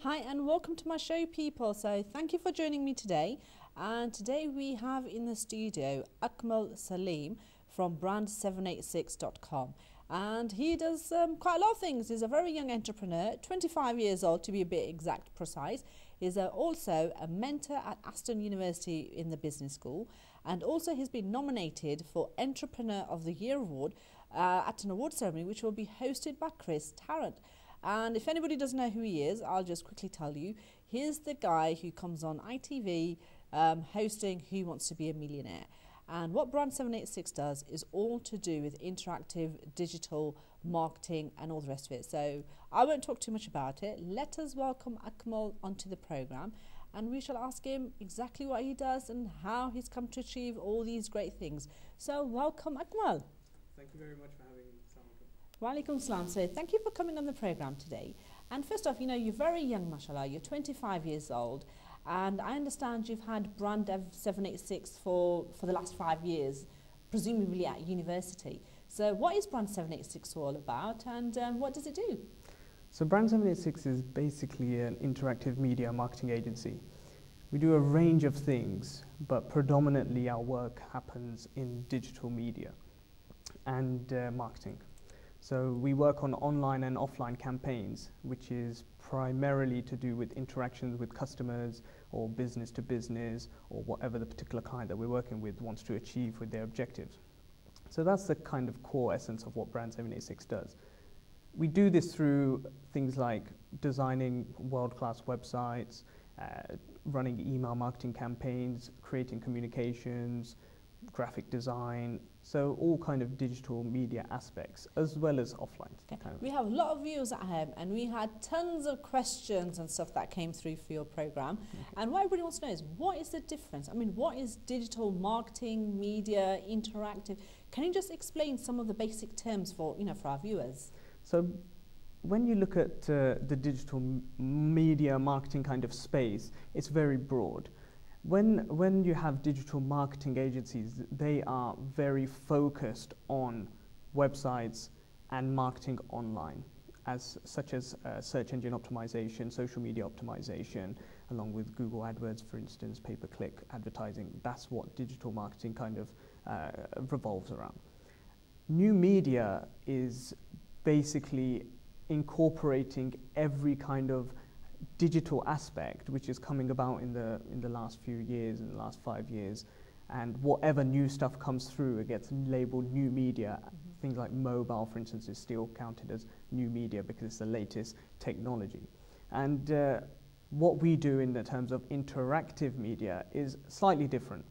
Hi and welcome to my show, people. So thank you for joining me today. And today we have in the studio Akmal Saleem from brand786.com. And he does quite a lot of things. He's a very young entrepreneur, 25 years old to be a bit exact, precise. He's also a mentor at Aston University in the business school. And also he's been nominated for Entrepreneur of the Year award at an award ceremony which will be hosted by Chris Tarrant. And if anybody doesn't know who he is, I'll just quickly tell you. He's the guy who comes on ITV hosting Who Wants to Be a Millionaire. And what Brand 786 does is all to do with interactive digital marketing and all the rest of it. So I won't talk too much about it. Let us welcome Akmal onto the program, and we shall ask him exactly what he does and how he's come to achieve all these great things. So welcome, Akmal. Thank you very much for having me. Walaikum salam. So thank you for coming on the program today. And first off, you know, you're very young, mashallah. You're 25 years old. And I understand you've had Brand 786 for the last 5 years, presumably at university. So what is Brand 786 all about, and what does it do? So Brand 786 is basically an interactive media marketing agency. We do a range of things, but predominantly our work happens in digital media and marketing. So we work on online and offline campaigns, which is primarily to do with interactions with customers or business to business or whatever the particular client that we're working with wants to achieve with their objectives. So that's the kind of core essence of what Brand 786 does. We do this through things like designing world-class websites, running email marketing campaigns, creating communications, graphic design, so all kind of digital media aspects as well as offline. Okay. We have a lot of viewers at home, and we had tons of questions and stuff that came through for your program. Okay. And what everybody wants to know is, what is the difference? I mean, what is digital marketing, media, interactive? Can you just explain some of the basic terms for, you know, for our viewers? So when you look at the digital media marketing kind of space, it's very broad. When you have digital marketing agencies, they are very focused on websites and marketing online, such as search engine optimization, social media optimization, along with Google AdWords, for instance, pay-per-click advertising. That's what digital marketing kind of revolves around. New media is basically incorporating every kind of digital aspect which is coming about in the last few years, in the last 5 years, and whatever new stuff comes through, it gets labeled new media. Things like mobile, for instance, is still counted as new media because it's the latest technology. And what we do in the terms of interactive media is slightly different.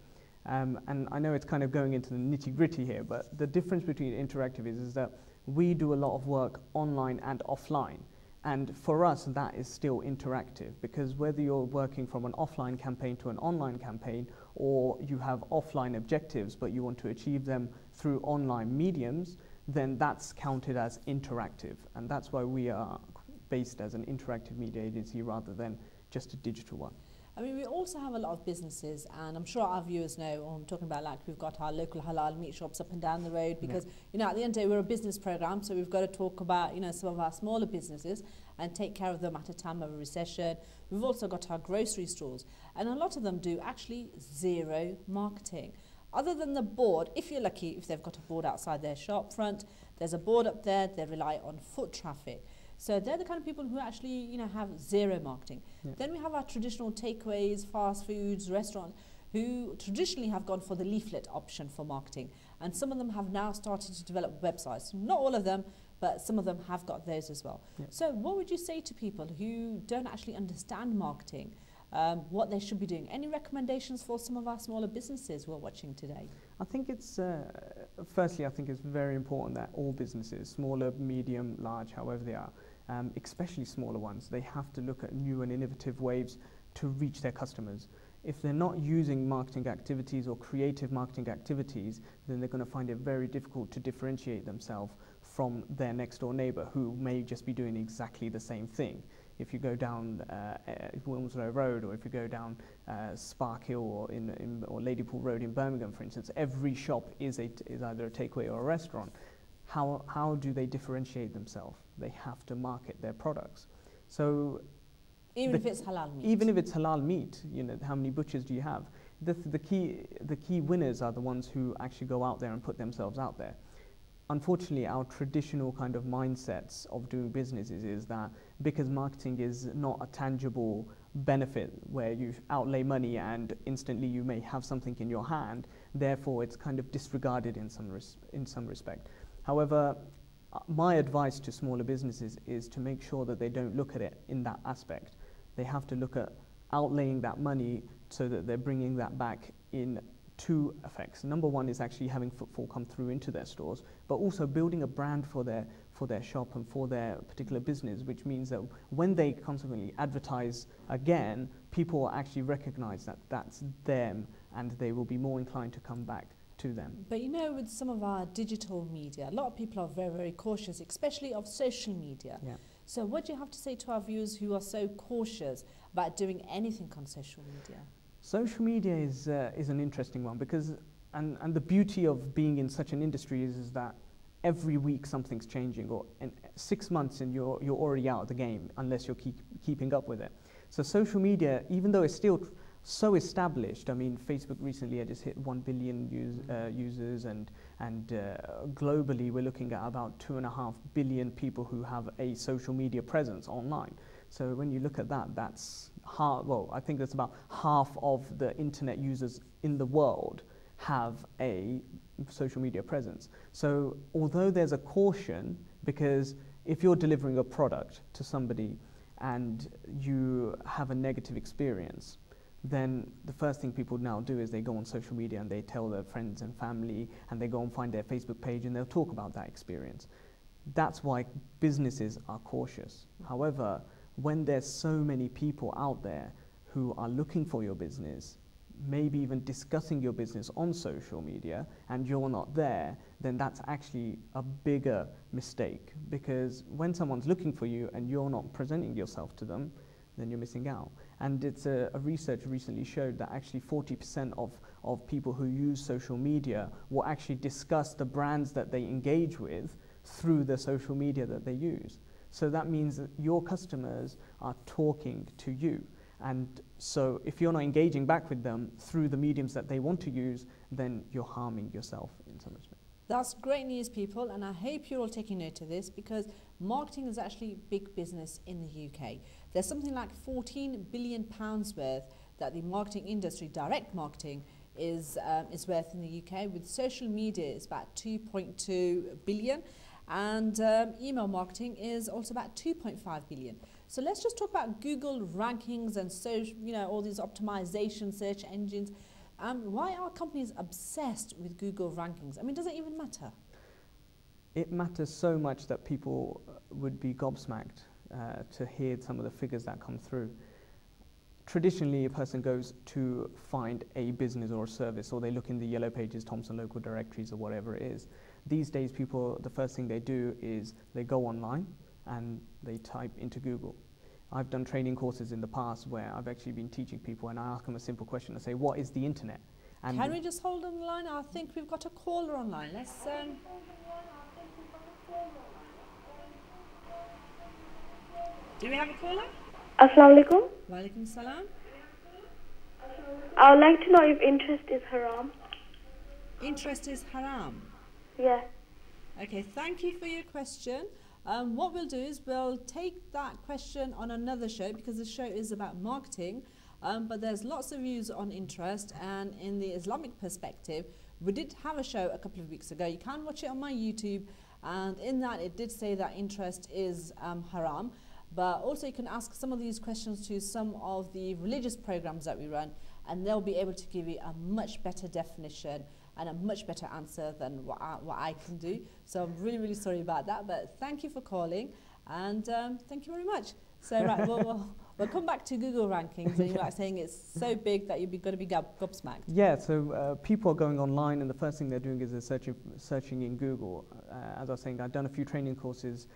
And I know it's kind of going into the nitty-gritty here, but the difference between interactive is that we do a lot of work online and offline. And for us, that is still interactive, because whether you're working from an offline campaign to an online campaign, or you have offline objectives but you want to achieve them through online mediums, then that's counted as interactive. And that's why we are based as an interactive media agency rather than just a digital one. I mean, we also have a lot of businesses, and I'm sure our viewers know, I'm talking about, like, we've got our local halal meat shops up and down the road, because, you know, at the end of the day, we're a business program, so we've got to talk about, you know, some of our smaller businesses and take care of them at a time of a recession. We've also got our grocery stores, and a lot of them do actually zero marketing. Other than the board, if you're lucky, if they've got a board outside their shop front, there's a board up there, they rely on foot traffic. So they're the kind of people who actually, you know, have zero marketing. Yeah. Then we have our traditional takeaways, fast foods, restaurants, who traditionally have gone for the leaflet option for marketing. And some of them have now started to develop websites. Not all of them, but some of them have got those as well. Yeah. So what would you say to people who don't actually understand marketing, what they should be doing? Any recommendations for some of our smaller businesses who are watching today? I think it's, firstly, I think it's very important that all businesses, smaller, medium, large, however they are, especially smaller ones, they have to look at new and innovative ways to reach their customers. If they're not using marketing activities or creative marketing activities, then they're going to find it very difficult to differentiate themselves from their next door neighbor who may just be doing exactly the same thing. If you go down Wilmslow Road, or if you go down Spark Hill or Ladypool Road in Birmingham, for instance, every shop is either a takeaway or a restaurant. How do they differentiate themselves? They have to market their products. So Even if it's halal meat. Even if it's halal meat, you know, how many butchers do you have? The key winners are the ones who actually go out there and put themselves out there. Unfortunately, our traditional kind of mindsets of doing businesses is that because marketing is not a tangible benefit where you outlay money and instantly you may have something in your hand, therefore it's kind of disregarded in some respect. However, my advice to smaller businesses is to make sure that they don't look at it in that aspect. They have to look at outlaying that money so that they're bringing that back in two effects. Number one is actually having footfall come through into their stores, but also building a brand for their shop and for their particular business, which means that when they consequently advertise again, people will actually recognize that that's them and they will be more inclined to come back to them. But you know, with some of our digital media, a lot of people are very, very cautious, especially of social media. Yeah. So what do you have to say to our viewers who are so cautious about doing anything on social media? Social media is an interesting one because, and the beauty of being in such an industry is that every week something's changing, or in 6 months and you're already out of the game unless you're keeping up with it. So social media, even though it's still so established, I mean, Facebook recently had just hit 1 billion users, and globally we're looking at about 2.5 billion people who have a social media presence online. So when you look at that, that's I think that's about half of the internet users in the world have a social media presence. So although there's a caution, because if you're delivering a product to somebody and you have a negative experience, then the first thing people now do is they go on social media and they tell their friends and family, and they go and find their Facebook page and they'll talk about that experience. That's why businesses are cautious. However, when there's so many people out there who are looking for your business, maybe even discussing your business on social media, and you're not there, then that's actually a bigger mistake, because when someone's looking for you and you're not presenting yourself to them, then you're missing out. And it's a research recently showed that actually 40% of people who use social media will actually discuss the brands that they engage with through the social media that they use. So that means that your customers are talking to you. And so if you're not engaging back with them through the mediums that they want to use, then you're harming yourself in some respect. That's great news, people, and I hope you're all taking note of this, because marketing is actually big business in the UK. There's something like £14 billion worth that the marketing industry, direct marketing, is worth in the UK. With social media, it's about 2.2 billion. And email marketing is also about 2.5 billion. So let's just talk about Google rankings and all these optimization search engines. Why are companies obsessed with Google rankings? I mean, does it even matter? It matters so much that people would be gobsmacked to hear some of the figures that come through. Traditionally, a person goes to find a business or a service, or they look in the yellow pages, Thomson local directories, or whatever it is. These days, people, the first thing they do is they go online and they type into Google. I've done training courses in the past where I've actually been teaching people, and I ask them a simple question. I say, what is the internet? And can we just hold on the line? I think we've got a caller online. Let's... Do we have a caller? Assalamu alaikum. Walaikum salam. I would like to know if interest is haram. Interest is haram? Yeah. Okay, thank you for your question. What we'll do is we'll take that question on another show, because the show is about marketing, but there's lots of views on interest, and in the Islamic perspective, we did have a show a couple of weeks ago. You can watch it on my YouTube, and in that it did say that interest is haram. But also you can ask some of these questions to some of the religious programs that we run, and they'll be able to give you a much better definition and a much better answer than what I can do. So I'm really, really sorry about that, but thank you for calling, and thank you very much. So right, we'll come back to Google rankings, and you're like saying it's so big that you're going to be gobsmacked. Yeah, so people are going online, and the first thing they're doing is they're searching in Google. As I was saying, I've done a few training courses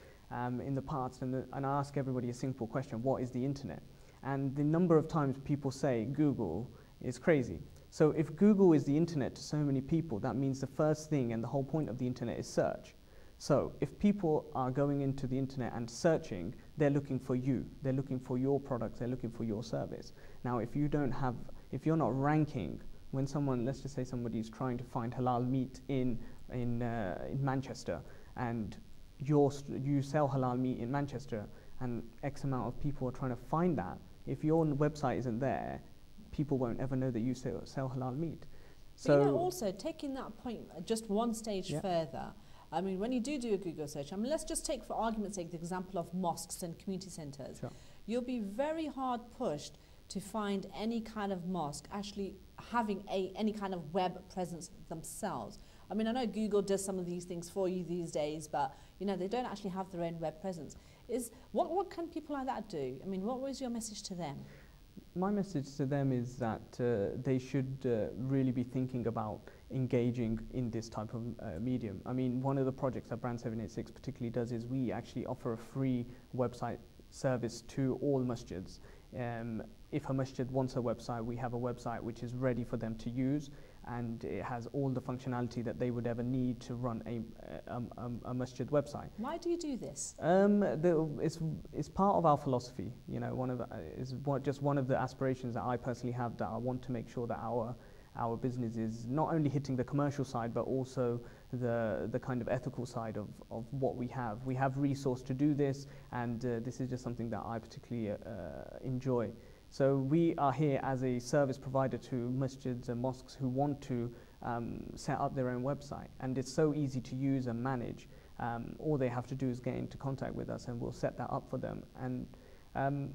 in the past, and I ask everybody a simple question: what is the internet? And the number of times people say Google is crazy. So if Google is the internet to so many people, that means the first thing and the whole point of the internet is search. So if people are going into the internet and searching, they're looking for you, they're looking for your products, they're looking for your service. Now, if you're not ranking, when someone, let's just say somebody's trying to find halal meat in Manchester, and you sell halal meat in Manchester, and X amount of people are trying to find that, if your website isn't there, people won't ever know that you sell halal meat. So, you know, also taking that point just one stage further, I mean, when you do a Google search, I mean, let's just take, for argument's sake, the example of mosques and community centres. Sure. You'll be very hard pushed to find any kind of mosque actually having any kind of web presence themselves. I mean, I know Google does some of these things for you these days, but you know, they don't actually have their own web presence. What can people like that do? I mean, what was your message to them? My message to them is that they should really be thinking about engaging in this type of medium. I mean, one of the projects that Brand 786 particularly does is we actually offer a free website service to all masjids. If a masjid wants a website, we have a website which is ready for them to use, and it has all the functionality that they would ever need to run a masjid website. Why do you do this? It's part of our philosophy. You know, just one of the aspirations that I personally have, that I want to make sure that our business is not only hitting the commercial side, but also the kind of ethical side of what we have. We have resource to do this, and this is just something that I particularly enjoy. So we are here as a service provider to masjids and mosques who want to set up their own website, and it's so easy to use and manage. All they have to do is get into contact with us, and we'll set that up for them. And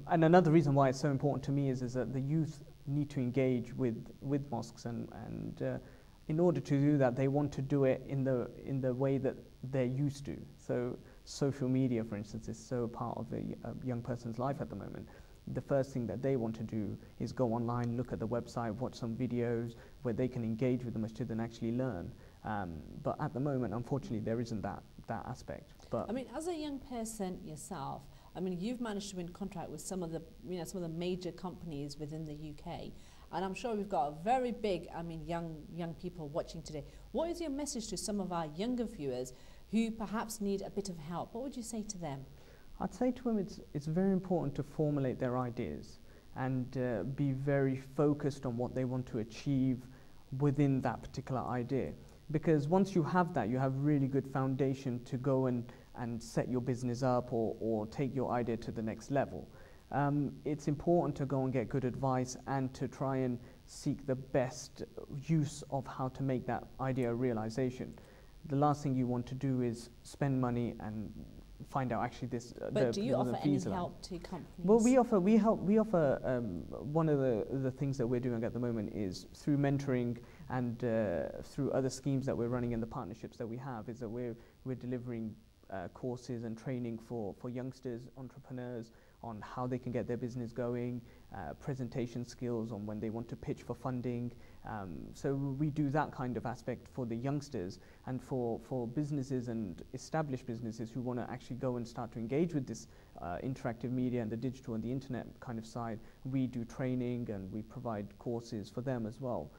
another reason why it's so important to me is that the youth need to engage with mosques, and in order to do that, they want to do it in the way that they're used to. So social media, for instance, is so part of a young person's life at the moment. The first thing that they want to do is go online, look at the website, watch some videos where they can engage with the masjid and actually learn. But at the moment, unfortunately, there isn't that aspect. But I mean, as a young person yourself, I mean, you've managed to win contract with some of the major companies within the UK, and I'm sure we've got a very big, I mean, young people watching today. What is your message to some of our younger viewers who perhaps need a bit of help? What would you say to them? I'd say to them it's very important to formulate their ideas and be very focused on what they want to achieve within that particular idea. Because once you have that, you have really good foundation to go and set your business up or take your idea to the next level. It's important to go and get good advice and to try and seek the best use of how to make that idea a realization. The last thing you want to do is spend money and find out actually this. But do you offer any help to companies? Well, we offer. One of the things that we're doing at the moment is through mentoring and through other schemes that we're running in the partnerships that we have, is that we're delivering courses and training for youngsters, entrepreneurs, on how they can get their business going, presentation skills on when they want to pitch for funding. So we do that kind of aspect for the youngsters, and for businesses and established businesses who want to actually go and start to engage with this interactive media and the digital and the internet kind of side. We do training and we provide courses for them as well,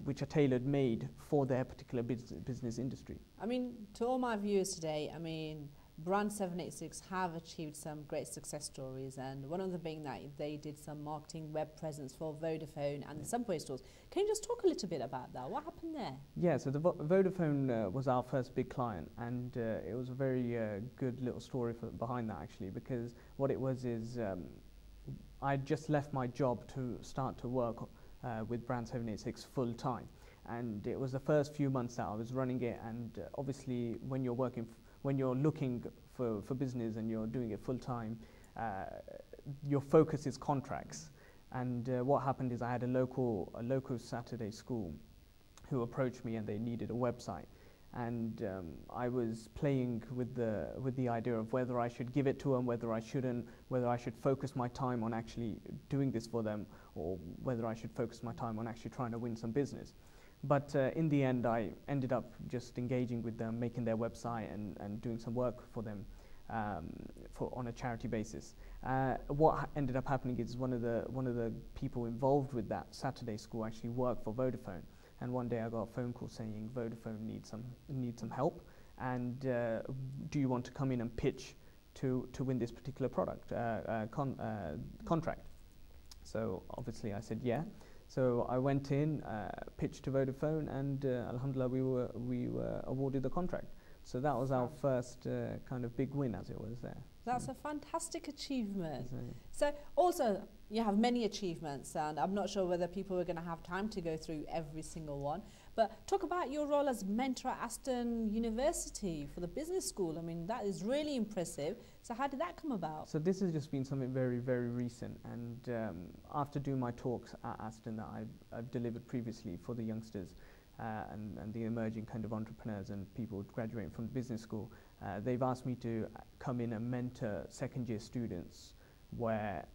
which are tailored made for their particular business industry. I mean, to all my viewers today, I mean, Brand 786 have achieved some great success stories, and one of them being that they did some marketing web presence for Vodafone and the Subway stores. Can you just talk a little bit about that? What happened there? Yeah, so the Vodafone was our first big client, and it was a very good little story behind that actually, because what it was is I just left my job to start to work with Brand 786 full time, and it was the first few months that I was running it, and obviously when you're working when you're looking for business and you're doing it full time, your focus is contracts. And what happened is I had a local Saturday school who approached me and they needed a website. And I was playing with the idea of whether I should give it to them, whether I shouldn't, whether I should focus my time on actually doing this for them, or whether I should focus my time on actually trying to win some business. But in the end, I ended up just engaging with them, making their website and doing some work for them on a charity basis. What ended up happening is one of the people involved with that Saturday school actually worked for Vodafone. And one day I got a phone call saying Vodafone needs some help, and do you want to come in and pitch to win this particular product contract? So obviously I said yeah. So I went in, pitched to Vodafone, and alhamdulillah we were awarded the contract. So that was our first kind of big win, as it was there. That's a fantastic achievement. So also you have many achievements, and I'm not sure whether people are going to have time to go through every single one. But talk about your role as mentor at Aston University for the business school. I mean, that is really impressive. So how did that come about? So this has just been something very, very recent. And after doing my talks at Aston that I've delivered previously for the youngsters, and the emerging kind of entrepreneurs and people graduating from the business school, they've asked me to come in and mentor second-year students, where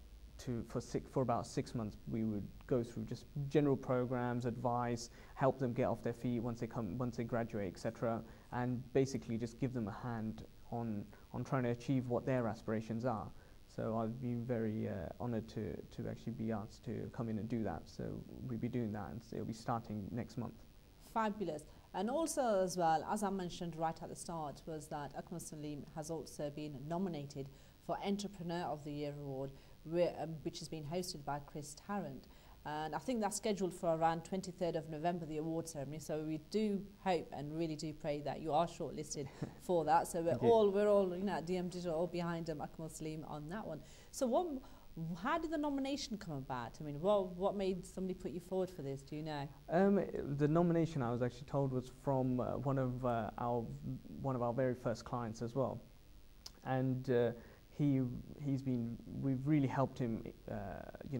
for about 6 months we would go through just general programs, advice, help them get off their feet once they graduate, etc., and basically just give them a hand on trying to achieve what their aspirations are. So I've been very honoured to actually be asked to come in and do that. So we'll be doing that, and it'll be starting next month. Fabulous. And also as well, as I mentioned right at the start, was that Akmal Saleem has also been nominated for Entrepreneur of the Year award, which has been hosted by Chris Tarrant. And I think that's scheduled for around 23rd of November, the award ceremony. So we do hope and really do pray that you are shortlisted for that. So we're all, you know, at DM Digital, all behind Akmal Saleem on that one. So how did the nomination come about? I mean, what made somebody put you forward for this? Do you know? The nomination, I was actually told, was from one of our very first clients as well, and we've really helped him,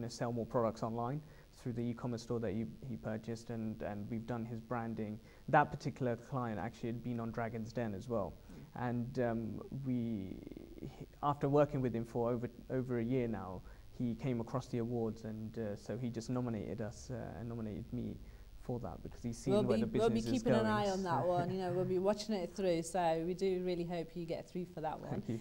sell more products online through the e-commerce store that he purchased, and we've done his branding. That particular client actually had been on Dragon's Den as well, and after working with him for over a year now, he came across the awards, and so he just nominated us and nominated me for that, because he's seen where the business is going. We'll be keeping an eye on that one. You know, we'll be watching it through. So we do really hope you get through for that one. Thank you.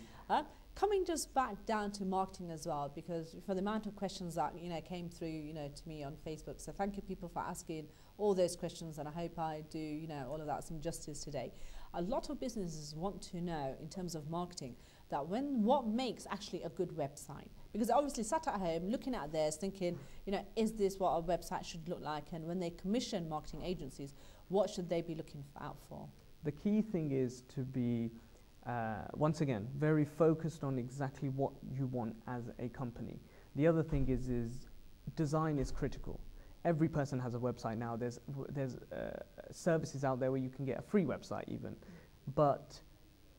Coming just back down to marketing as well, because for the amount of questions that came through to me on Facebook, so thank you people for asking all those questions, and I hope I do all of that some justice today. A lot of businesses want to know in terms of marketing that what makes actually a good website, because obviously sat at home looking at theirs thinking is this what a website should look like, and when they commission marketing agencies, what should they be looking out for? The key thing is to be once again, very focused on exactly what you want as a company. The other thing is design is critical. Every person has a website now. There's services out there where you can get a free website even. But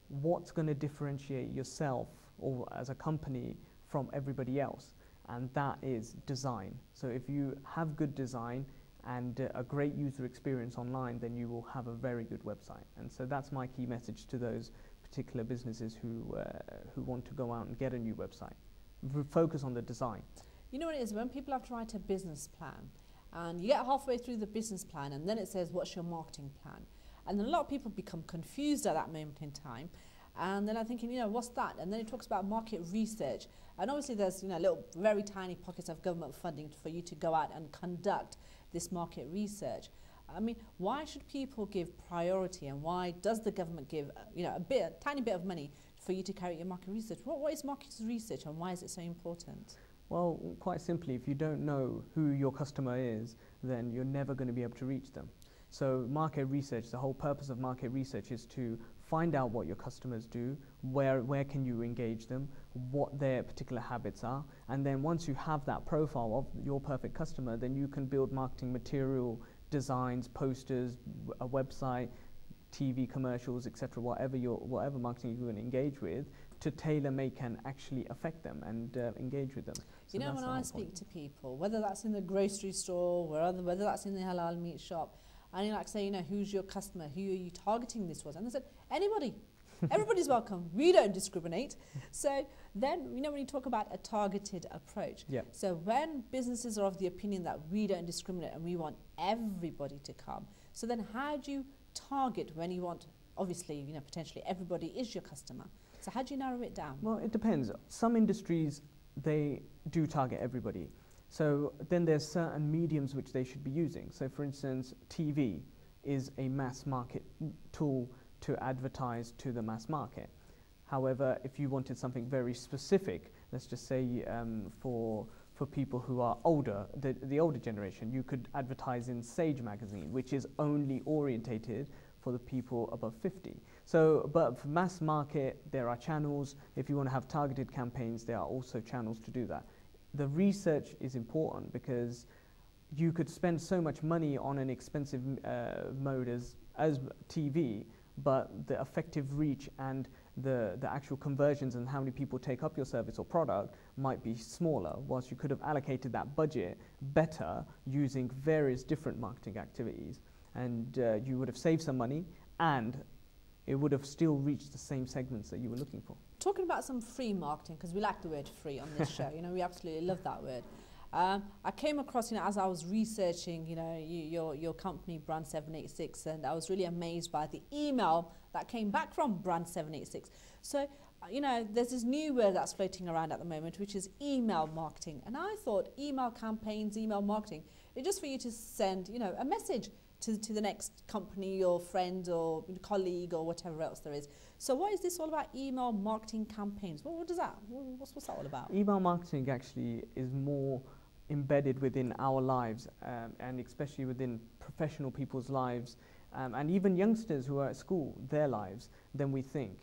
what's going to differentiate yourself or as a company from everybody else? And that is design. So if you have good design and a great user experience online, then you will have a very good website. And so that's my key message to those particular businesses who want to go out and get a new website. Focus on the design. You know what it is, when people have to write a business plan, and you get halfway through the business plan, and then it says, what's your marketing plan? And then a lot of people become confused at that moment in time, and then I'm thinking, what's that? And then it talks about market research, and obviously there's little very tiny pockets of government funding for you to go out and conduct this market research. I mean, why should people give priority, and why does the government give a tiny bit of money for you to carry your market research? What is market research, and why is it so important? Well, quite simply, if you don't know who your customer is, then you're never going to be able to reach them. So market research, the whole purpose of market research is to find out what your customers do, where can you engage them, what their particular habits are, and then once you have that profile of your perfect customer, then you can build marketing material, designs, posters, a website, TV commercials, etc., whatever marketing you're going to engage with, to tailor make and actually affect them and engage with them. So when I speak to people, whether that's in the grocery store, whether that's in the halal meat shop, and you say, who's your customer, who are you targeting this was? And they said, anybody. Everybody's welcome. We don't discriminate. So then, when you talk about a targeted approach, so when businesses are of the opinion that we don't discriminate and we want everybody to come, so then how do you target when you want, obviously, potentially everybody is your customer. So how do you narrow it down? Well, it depends. Some industries, they do target everybody. So then there's certain mediums which they should be using. So for instance, TV is a mass market tool to advertise to the mass market. However, if you wanted something very specific, let's just say for people who are older, the older generation, you could advertise in Sage magazine, which is only orientated for the people above 50. So, but for mass market, there are channels. If you want to have targeted campaigns, there are also channels to do that. The research is important because you could spend so much money on an expensive mode as TV, but the effective reach and the actual conversions and how many people take up your service or product might be smaller, whilst you could have allocated that budget better using various different marketing activities. And you would have saved some money, and it would have still reached the same segments that you were looking for. Talking about some free marketing, because we like the word free on this show, we absolutely love that word. I came across, as I was researching, your company, Brand 786, and I was really amazed by the email that came back from Brand 786. So, there's this new word that's floating around at the moment, which is email marketing. And I thought email campaigns, email marketing, it's just for you to send, a message to the next company or friend or colleague or whatever else there is. So what is this all about, email marketing campaigns? What's that all about? Email marketing actually is more embedded within our lives, and especially within professional people's lives, and even youngsters who are at school, their lives, than we think.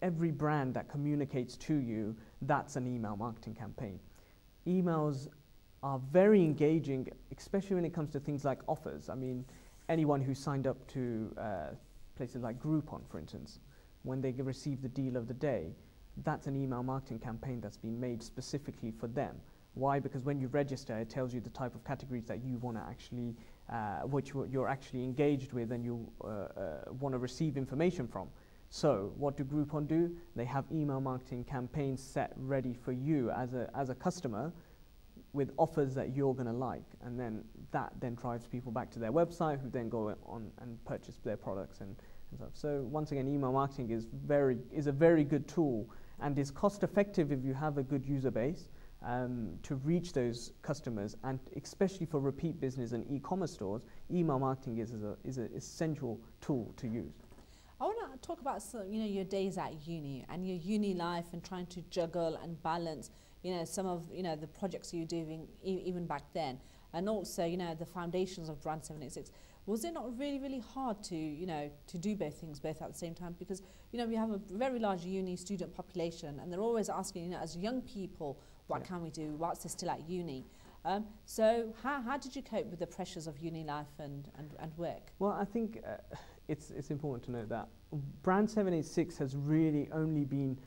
Every brand that communicates to you, that's an email marketing campaign. Emails are very engaging, especially when it comes to things like offers. I mean, anyone who signed up to places like Groupon, for instance, when they receive the deal of the day, that's an email marketing campaign that's been made specifically for them. Why? Because when you register, it tells you the type of categories that you want to actually, which you're actually engaged with and you want to receive information from. So what do Groupon do? They have email marketing campaigns set ready for you as a customer, with offers that you're going to like, and then that then drives people back to their website, who then go on and purchase their products and stuff. So once again, email marketing is a very good tool and is cost effective if you have a good user base to reach those customers, and especially for repeat business and e-commerce stores, email marketing is an essential tool to use. I want to talk about your days at uni and your uni life and trying to juggle and balance some of the projects you're doing even back then, and also the foundations of Brand 786. Was it not really hard to to do both things both at the same time? Because we have a very large uni student population, and they're always asking as young people, what can we do whilst they're still at uni? So how did you cope with the pressures of uni life and work? Well, I think it's important to note that Brand 786 has really only been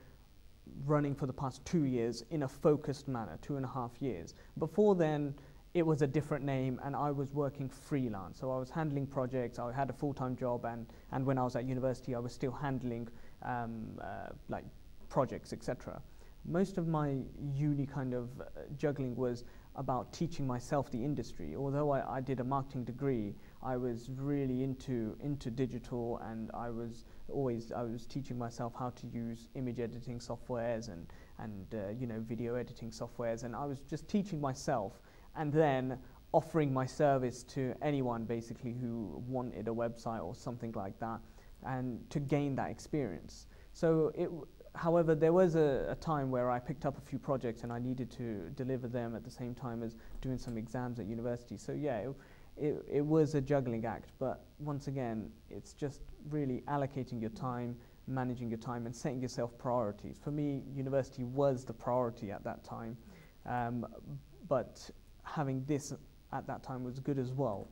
running for the past 2 years in a focused manner, 2.5 years. Before then, it was a different name, and I was working freelance. So I was handling projects, I had a full-time job, and when I was at university, I was still handling like projects, etc. Most of my uni kind of juggling was about teaching myself the industry. Although I did a marketing degree, I was really into digital, and I was teaching myself how to use image editing softwares and video editing softwares, and I was just teaching myself and then offering my service to anyone basically who wanted a website or something like that, and to gain that experience. So however, there was a time where I picked up a few projects and I needed to deliver them at the same time as doing some exams at university. So yeah, it was a juggling act, but once again, it's just really allocating your time, managing your time, and setting yourself priorities. For me, university was the priority at that time, but having this at that time was good as well.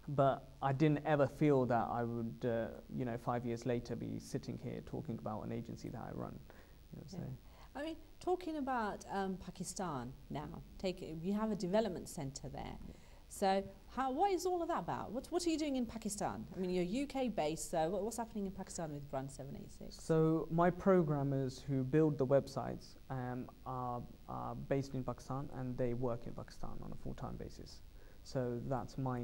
But I didn't ever feel that I would, 5 years later, be sitting here talking about an agency that I run. So. I mean, talking about Pakistan now, you have a development centre there. Yeah. So what is all of that about? What are you doing in Pakistan? I mean, you're UK based, so what's happening in Pakistan with Brand 786? So my programmers who build the websites are based in Pakistan, and they work in Pakistan on a full-time basis. So that's where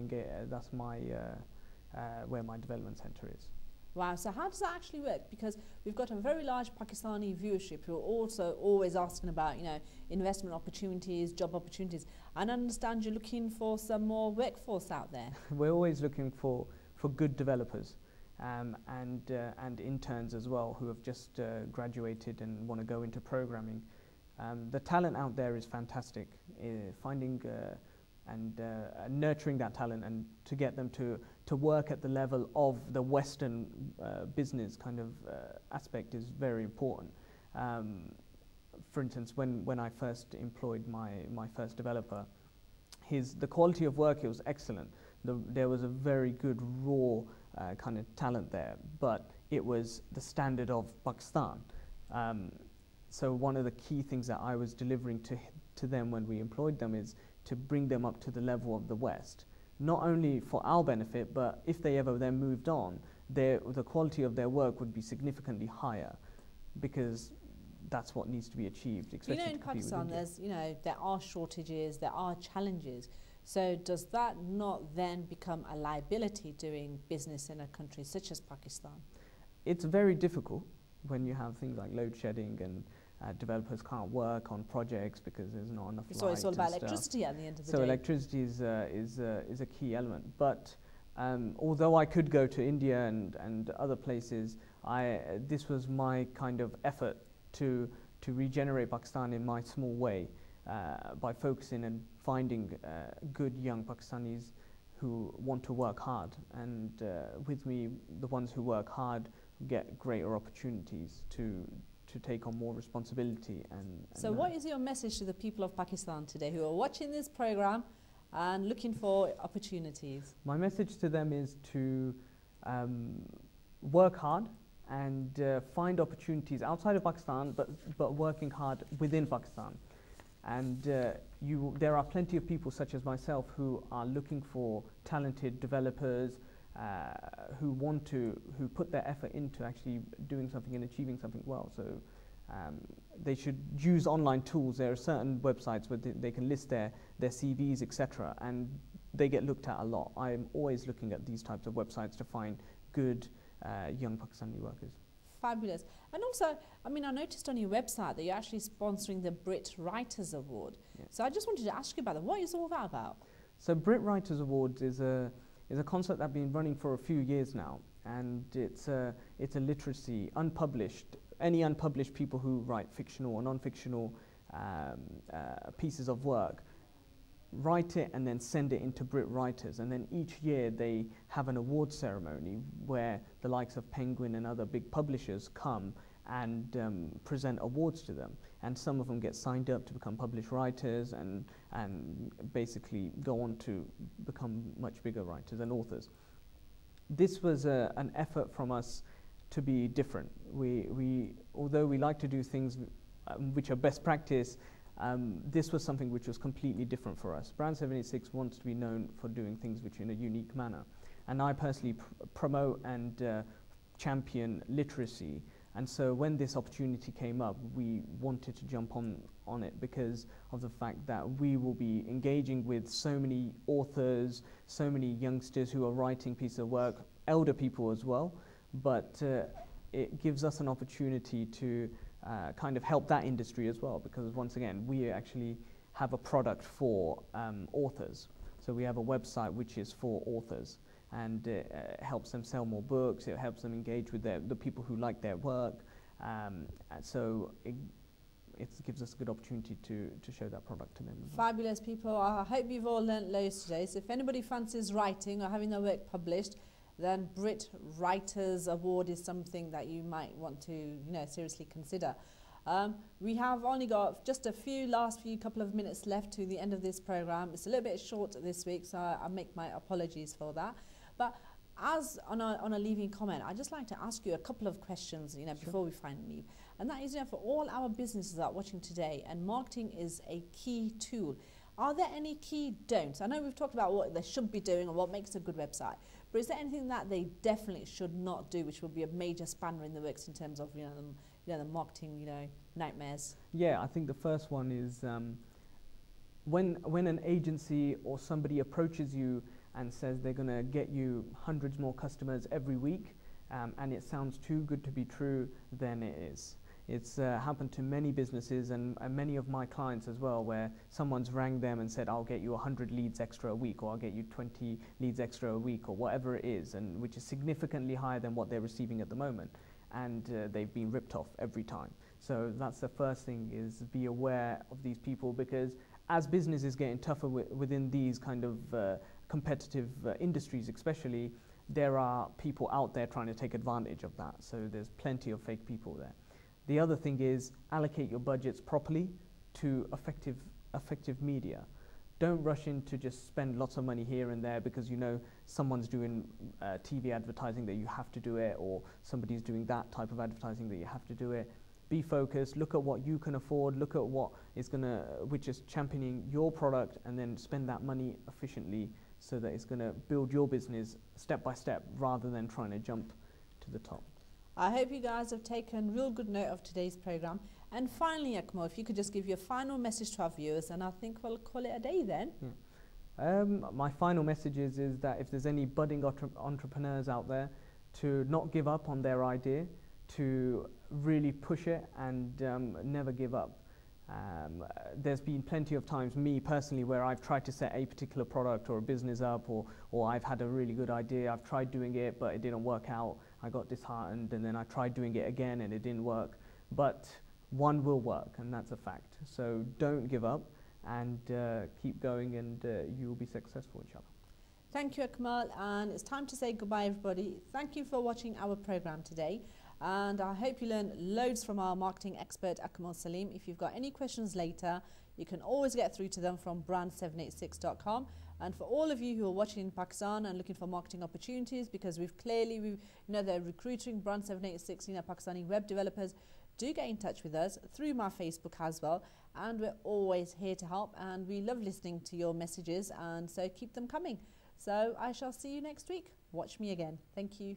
my development center is. Wow, so how does that actually work? Because we've got a very large Pakistani viewership who are also always asking about, investment opportunities, job opportunities. And I understand you're looking for some more workforce out there. We're always looking for good developers. and interns as well who have just graduated and want to go into programming. The talent out there is fantastic. Finding and nurturing that talent and to get them to work at the level of the Western business kind of aspect is very important. For instance, when I first employed my first developer, the quality of work, it was excellent. There was a very good raw kind of talent there, but it was the standard of Pakistan. So one of the key things that I was delivering to them when we employed them is to bring them up to the level of the West, not only for our benefit, but if they ever then moved on, the quality of their work would be significantly higher, because that's what needs to be achieved. You know, in Pakistan, there are shortages, there are challenges. So does that not then become a liability doing business in a country such as Pakistan? It's very difficult when you have things like load shedding and developers can't work on projects because there's not enough light. So it's all about electricity at the end of the day. So electricity is a key element. But although I could go to India and other places, this was my kind of effort to regenerate Pakistan in my small way by focusing and finding good young Pakistanis who want to work hard. And with me, the ones who work hard get greater opportunities to take on more responsibility. So what is your message to the people of Pakistan today who are watching this program and looking for opportunities? My message to them is to work hard and find opportunities outside of Pakistan, but working hard within Pakistan. And there are plenty of people such as myself who are looking for talented developers who put their effort into actually doing something and achieving something well. So they should use online tools. There are certain websites where they can list their CVs, etc., and they get looked at a lot. I'm always looking at these types of websites to find good young Pakistani workers. Fabulous. And also, I mean, I noticed on your website that you're actually sponsoring the Brit Writers Award. Yeah. So I just wanted to ask you about that. What is all that about? So Brit Writers Awards is a concept that's been running for a few years now, and it's a literacy, any unpublished people who write fictional or non-fictional pieces of work, write it and then send it into Brit Writers, and then each year they have an award ceremony where the likes of Penguin and other big publishers come and present awards to them, and some of them get signed up to become published writers and basically go on to become much bigger writers and authors. This was an effort from us to be different. Although we like to do things which are best practice, this was something which was completely different for us. Brand 786 wants to be known for doing things which in a unique manner, and I personally promote and champion literacy. And so when this opportunity came up, we wanted to jump on it because of the fact that we will be engaging with so many authors, so many youngsters who are writing pieces of work, elder people as well. But it gives us an opportunity to kind of help that industry as well, because once again, we actually have a product for authors. So we have a website which is for authors, and it helps them sell more books, it helps them engage with the people who like their work, and so it gives us a good opportunity to show that product to them as well. Fabulous, people. I hope you've all learnt loads today. So if anybody fancies writing or having their work published, then Brit Writers Award is something that you might want to seriously consider. We have only got just a last couple of minutes left to the end of this program. It's a little bit short this week, so I make my apologies for that. But as on a leaving comment, I'd just like to ask you a couple of questions, Sure. before we finally leave. And that is, for all our businesses that are watching today, and marketing is a key tool, are there any key don'ts? I know we've talked about what they should be doing and what makes a good website, but is there anything that they definitely should not do, which would be a major spanner in the works in terms of the marketing nightmares? Yeah, I think the first one is when an agency or somebody approaches you and says they're going to get you hundreds more customers every week, and it sounds too good to be true, then it is. It's happened to many businesses and many of my clients as well, where someone's rang them and said, I'll get you 100 leads extra a week, or I'll get you 20 leads extra a week, or whatever it is, and which is significantly higher than what they're receiving at the moment. And they've been ripped off every time. So that's the first thing, is be aware of these people, because as business is getting tougher within these kind of competitive industries especially, there are people out there trying to take advantage of that. So there's plenty of fake people there. The other thing is allocate your budgets properly to effective media. Don't rush in to just spend lots of money here and there because you know someone's doing TV advertising that you have to do it, or somebody's doing that type of advertising that you have to do it. Be focused, look at what you can afford, look at what is which is championing your product, and then spend that money efficiently so that it's going to build your business step by step rather than trying to jump to the top. I hope you guys have taken real good note of today's program. And finally, Akmal, if you could just give your final message to our viewers, and I think we'll call it a day then. My final message is that if there's any budding entrepreneurs out there, to not give up on their idea, to really push it and never give up. There's been plenty of times, me personally, where I've tried to set a particular product or a business up, or I've had a really good idea, I've tried doing it but it didn't work out, I got disheartened, and then I tried doing it again and it didn't work. But one will work, and that's a fact. So don't give up, and keep going, and you will be successful, inshallah. Thank you, Akmal, and it's time to say goodbye, everybody. Thank you for watching our program today, and I hope you learned loads from our marketing expert Akmal Saleem. If you've got any questions later, you can always get through to them from brand786.com. And for all of you who are watching in Pakistan and looking for marketing opportunities, because we know they're recruiting brand786, Pakistani web developers, do get in touch with us through my Facebook as well, and we're always here to help, and we love listening to your messages, and so keep them coming. So I shall see you next week. Watch me again. Thank you.